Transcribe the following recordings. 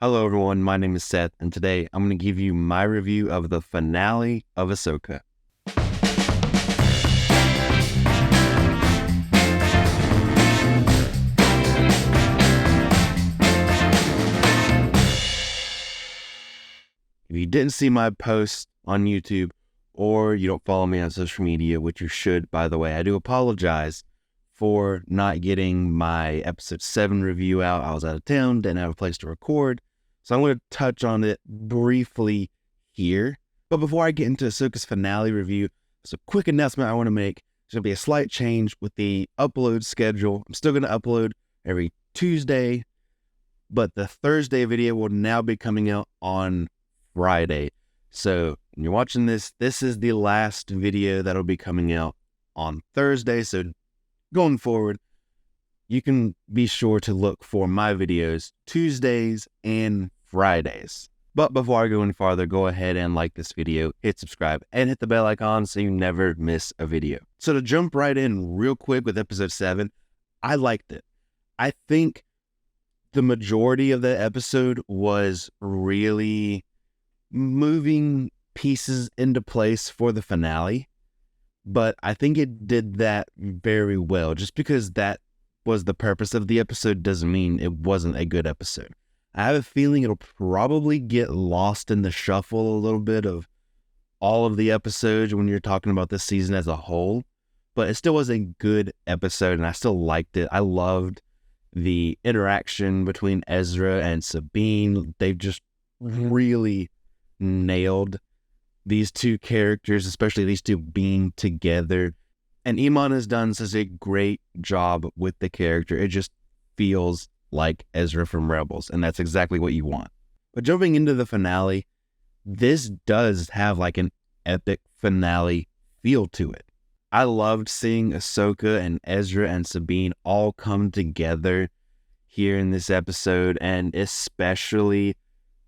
Hello, everyone. My name is Seth, and today I'm going to give you my review of the finale of Ahsoka. If you didn't see my post on YouTube or you don't follow me on social media, which you should, by the way, I do apologize for not getting my episode 7 review out. I was out of town, didn't have a place to record. So I'm going to touch on it briefly here. But before I get into Ahsoka's finale review, there's a quick announcement I want to make. There's going to be a slight change with the upload schedule. I'm still going to upload every Tuesday, but the Thursday video will now be coming out on Friday. So when you're watching this is the last video that'll be coming out on Thursday. So going forward, you can be sure to look for my videos Tuesdays and Fridays. But before I go any farther, go ahead and like this video, hit subscribe, and hit the bell icon so you never miss a video. So to jump right in real quick with episode 7, I liked it. I think the majority of the episode was really moving pieces into place for the finale, but I think it did that very well. Just because that was the purpose of the episode doesn't mean it wasn't a good episode. I have a feeling it'll probably get lost in the shuffle a little bit of all of the episodes when you're talking about this season as a whole, but it still was a good episode and I still liked it. I loved the interaction between Ezra and Sabine. They just really nailed these two characters, especially these two being together. And Iman has done such a great job with the character. It just feels like Ezra from Rebels, and that's exactly what you want. But jumping into the finale, this does have like an epic finale feel to it. I loved seeing Ahsoka and Ezra and Sabine all come together here in this episode, and especially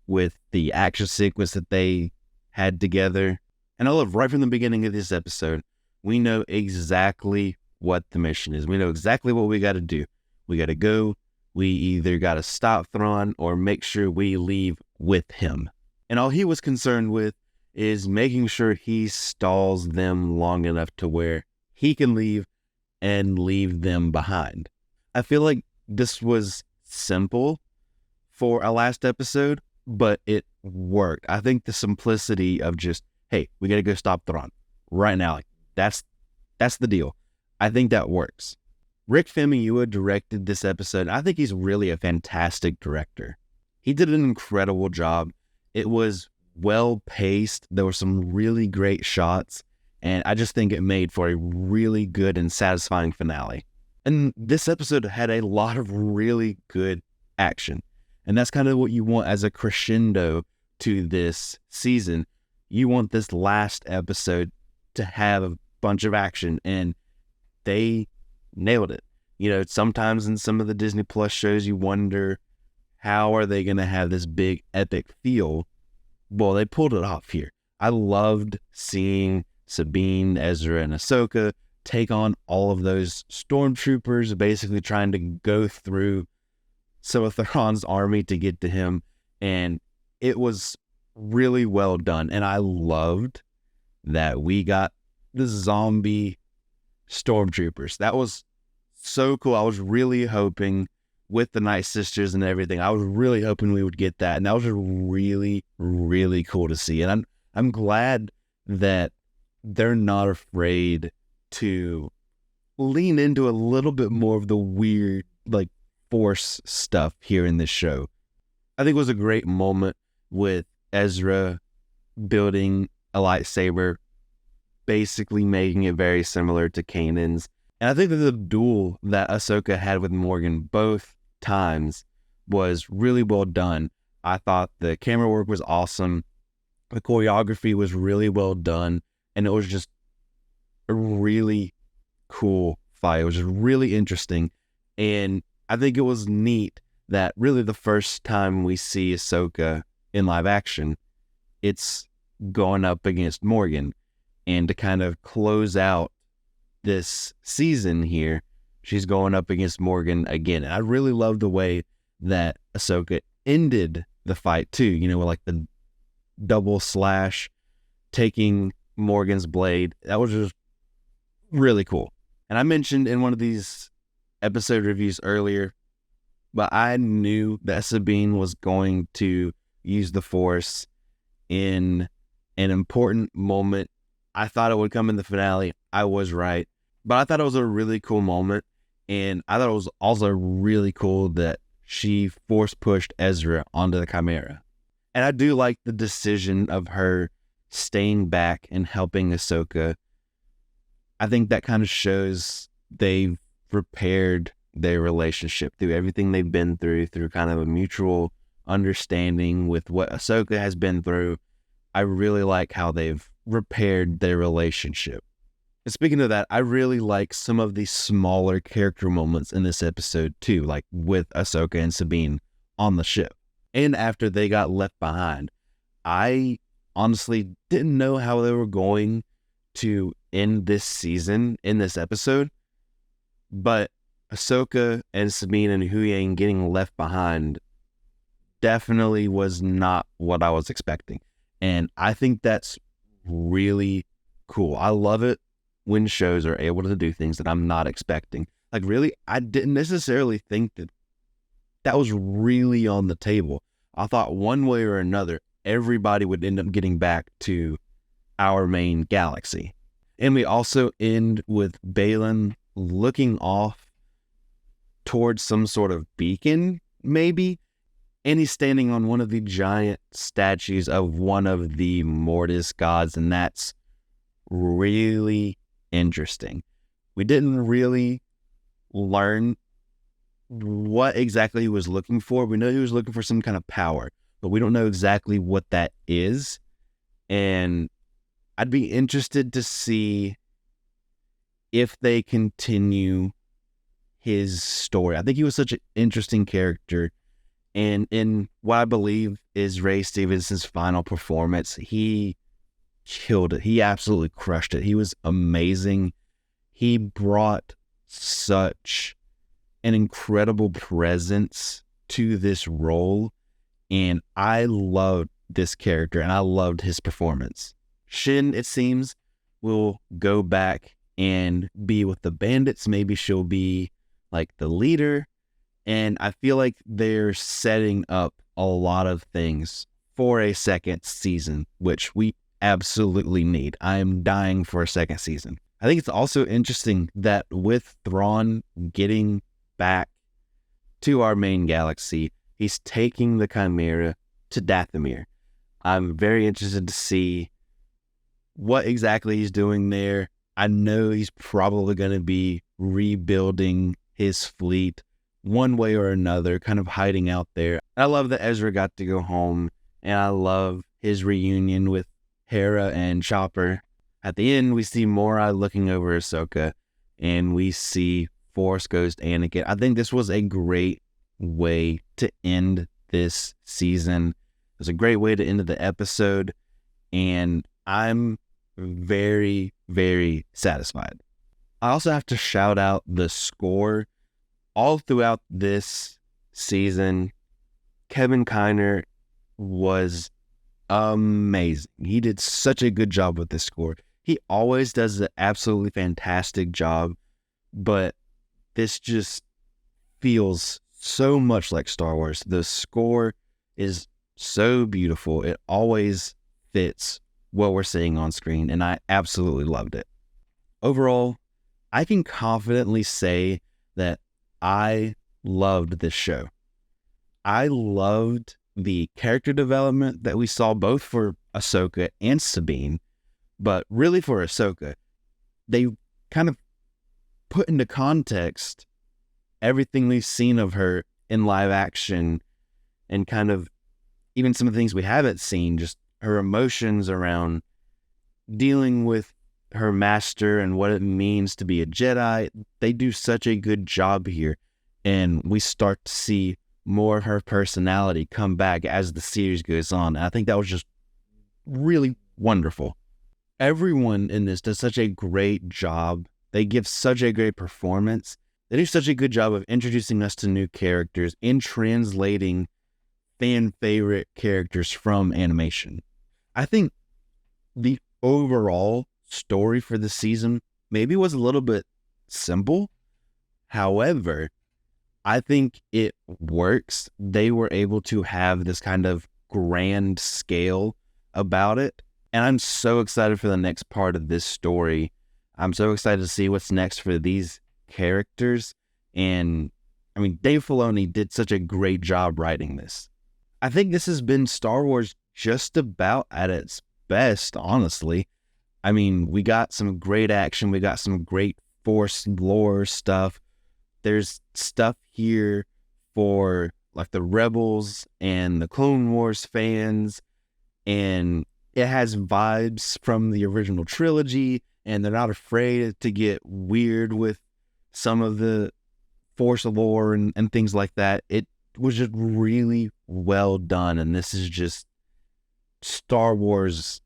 with the action sequence that they had together. And I love right from the beginning of this episode, we know exactly what the mission is. We know exactly what we got to do. We got to go. We either got to stop Thrawn or make sure we leave with him. And all he was concerned with is making sure he stalls them long enough to where he can leave and leave them behind. I feel like this was simple for a last episode, but it worked. I think the simplicity of just, hey, we got to go stop Thrawn right now. Like, that's the deal. I think that works. Rick Famuyiwa directed this episode. I think he's really a fantastic director. He did an incredible job. It was well paced. There were some really great shots, and I just think it made for a really good and satisfying finale. And this episode had a lot of really good action. And that's kind of what you want as a crescendo to this season. You want this last episode to have a bunch of action, and they nailed it. You know, sometimes in some of the Disney Plus shows, you wonder, how are they going to have this big epic feel? Well, they pulled it off here. I loved seeing Sabine, Ezra, and Ahsoka take on all of those stormtroopers, basically trying to go through some of Thrawn's army to get to him, and it was really well done. And I loved that we got the zombie stormtroopers. That was so cool. I was really hoping, with the Night Sisters and everything, I was really hoping we would get that, and that was really, really cool to see. And I'm glad that they're not afraid to lean into a little bit more of the weird, like, Force stuff here in this show. I think it was a great moment with Ezra building a lightsaber, basically making it very similar to Kanan's. And I think that the duel that Ahsoka had with Morgan both times was really well done. I thought the camera work was awesome. The choreography was really well done. And it was just a really cool fight. It was just really interesting. And I think it was neat that really the first time we see Ahsoka in live action, it's going up against Morgan. And to kind of close out this season here, she's going up against Morgan again. And I really love the way that Ahsoka ended the fight too, with like the double slash taking Morgan's blade. That was just really cool. And I mentioned in one of these episode reviews earlier, but I knew that Sabine was going to use the Force in an important moment. I thought it would come in the finale. I was right. But I thought it was a really cool moment. And I thought it was also really cool that she force pushed Ezra onto the Chimera. And I do like the decision of her staying back and helping Ahsoka. I think that kind of shows they've repaired their relationship through everything they've been through kind of a mutual understanding with what Ahsoka has been through. I really like how they've repaired their relationship. And speaking of that, I really like some of the smaller character moments in this episode too, like with Ahsoka and Sabine on the ship. And after they got left behind, I honestly didn't know how they were going to end this season in this episode, but Ahsoka and Sabine and Huyang getting left behind definitely was not what I was expecting. And I think that's really cool. I love it when shows are able to do things that I'm not expecting. Like, really, I didn't necessarily think that was really on the table. I thought one way or another, everybody would end up getting back to our main galaxy. And we also end with Baylan looking off towards some sort of beacon, maybe. And he's standing on one of the giant statues of one of the Mortis gods. And that's really interesting. We didn't really learn what exactly he was looking for. We know he was looking for some kind of power, but we don't know exactly what that is. And I'd be interested to see if they continue his story. I think he was such an interesting character. And in what I believe is Ray Stevenson's final performance, he killed it. He absolutely crushed it. He was amazing. He brought such an incredible presence to this role. And I loved this character and I loved his performance. Shin, it seems, will go back and be with the bandits. Maybe she'll be like the leader. And I feel like they're setting up a lot of things for a second season, which we absolutely need. I am dying for a second season. I think it's also interesting that with Thrawn getting back to our main galaxy, he's taking the Chimera to Dathomir. I'm very interested to see what exactly he's doing there. I know he's probably going to be rebuilding his fleet one way or another, kind of hiding out there. I love that Ezra got to go home, and I love his reunion with Hera and Chopper. At the end, we see Morai looking over Ahsoka, and we see Force Ghost Anakin. I think this was a great way to end this season. It was a great way to end the episode, and I'm very, very satisfied. I also have to shout out the score. All throughout this season, Kevin Kiner was amazing. He did such a good job with this score. He always does an absolutely fantastic job, but this just feels so much like Star Wars. The score is so beautiful. It always fits what we're seeing on screen, and I absolutely loved it. Overall, I can confidently say that I loved this show. I loved the character development that we saw both for Ahsoka and Sabine, but really for Ahsoka, they kind of put into context everything we've seen of her in live action and kind of even some of the things we haven't seen, just her emotions around dealing with her master and what it means to be a Jedi. They do such a good job here, and we start to see more of her personality come back as the series goes on. And I think that was just really wonderful. Everyone in this does such a great job. They give such a great performance. They do such a good job of introducing us to new characters and translating fan favorite characters from animation. I think the overall story for the season maybe was a little bit simple. However, I think it works. They were able to have this kind of grand scale about it. And I'm so excited for the next part of this story. I'm so excited to see what's next for these characters. And I mean, Dave Filoni did such a great job writing this. I think this has been Star Wars just about at its best, honestly. I mean, we got some great action. We got some great Force lore stuff. There's stuff here for like the Rebels and the Clone Wars fans, and it has vibes from the original trilogy, and they're not afraid to get weird with some of the Force lore and things like that. It was just really well done, and this is just Star Wars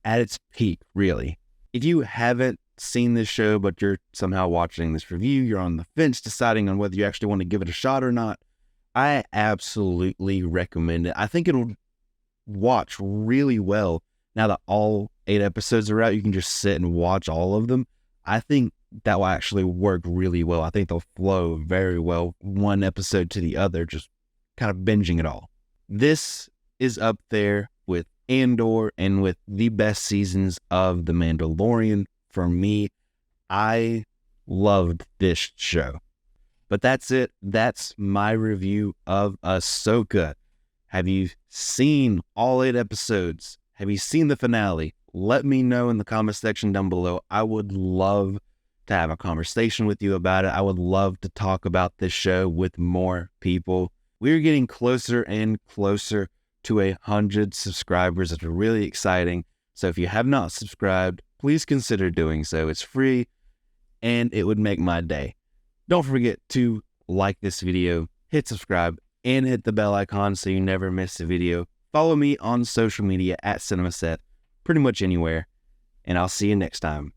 at its peak, really. If you haven't seen this show, but you're somehow watching this review, you're on the fence deciding on whether you actually want to give it a shot or not, I absolutely recommend it. I think it'll watch really well now that all 8 episodes are out. You can just sit and watch all of them. I think that will actually work really well. I think they'll flow very well, one episode to the other, just kind of binging it all. This is up there with Andor and with the best seasons of The Mandalorian. For me, I loved this show. But that's it. That's my review of Ahsoka. Have you seen all 8 episodes? Have you seen the finale? Let me know in the comment section down below. I would love to have a conversation with you about it. I would love to talk about this show with more people. We're getting closer and closer to 100 subscribers. It's really exciting. So if you have not subscribed, please consider doing so. It's free and it would make my day. Don't forget to like this video, hit subscribe, and hit the bell icon so you never miss a video. Follow me on social media at CinemaSeth, pretty much anywhere, and I'll see you next time.